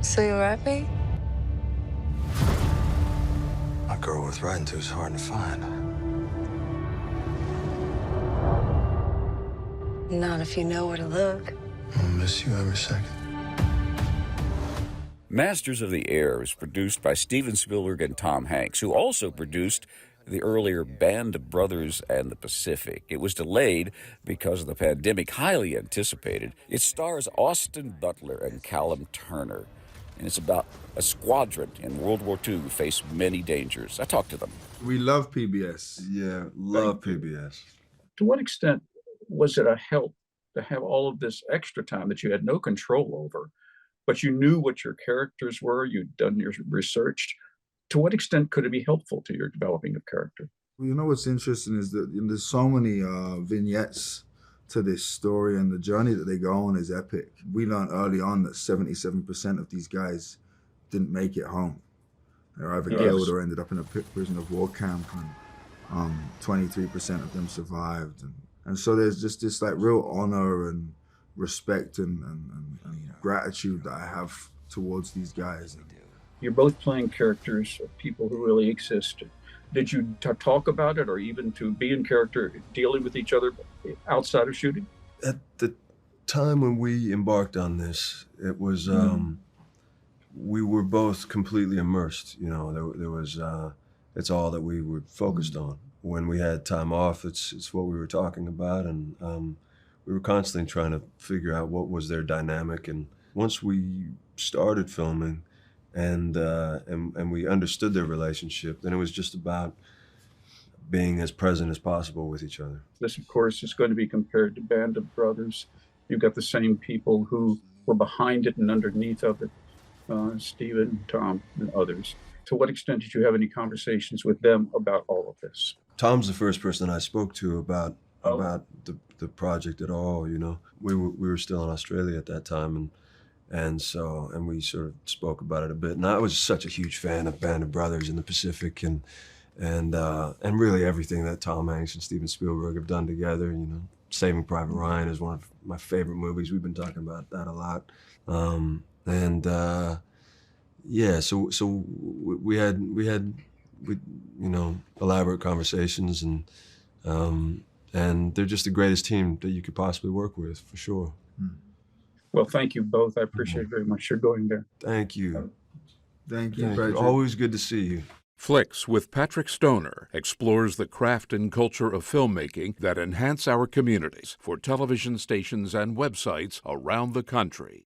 So you'll write me? A girl worth writing to is hard to find. Not if you know where to look. I'll miss you every second. Masters of the Air is produced by Steven Spielberg and Tom Hanks, who also produced the earlier Band of Brothers and the Pacific. It was delayed because of the pandemic, highly anticipated. It stars Austin Butler and Callum Turner, and it's about a squadron in World War II who faced many dangers. I talked to them. We love PBS. Yeah, love PBS. To what extent was it a help to have all of this extra time that you had no control over, but you knew what your characters were, you'd done your research? To what extent could it be helpful to your developing of character? You know what's interesting is that there's so many vignettes to this story, and the journey that they go on is epic. We learned early on that 77% of these guys didn't make it home. They were either killed or ended up in a prisoner of war camp, and 23% of them survived. And so there's just this like real honor and respect and gratitude that I have towards these guys. You're both playing characters of people who really existed. Did you talk about it, or even to be in character, dealing with each other outside of shooting? At the time when we embarked on this, it was, we were both completely immersed. You know, there was, it's all that we were focused on. When we had time off, it's what we were talking about, and we were constantly trying to figure out what was their dynamic. And once we started filming, and we understood their relationship, then it was just about being as present as possible with each other. This, of course, is going to be compared to Band of Brothers. You've got the same people who were behind it and underneath of it, Steven, Tom, and others. To what extent did you have any conversations with them about all of this? Tom's the first person I spoke to about the project at all. You know, we were still in Australia at that time, and we sort of spoke about it a bit. And I was such a huge fan of Band of Brothers in the Pacific, and really everything that Tom Hanks and Steven Spielberg have done together. You know, Saving Private Ryan is one of my favorite movies. We've been talking about that a lot, yeah. So we had you know, elaborate conversations, and they're just the greatest team that you could possibly work with, for sure. Well, thank you both. I appreciate very much your going there. Thank you. Thank you, Patrick. Always good to see you. Flicks with Patrick Stoner explores the craft and culture of filmmaking that enhance our communities for television stations and websites around the country.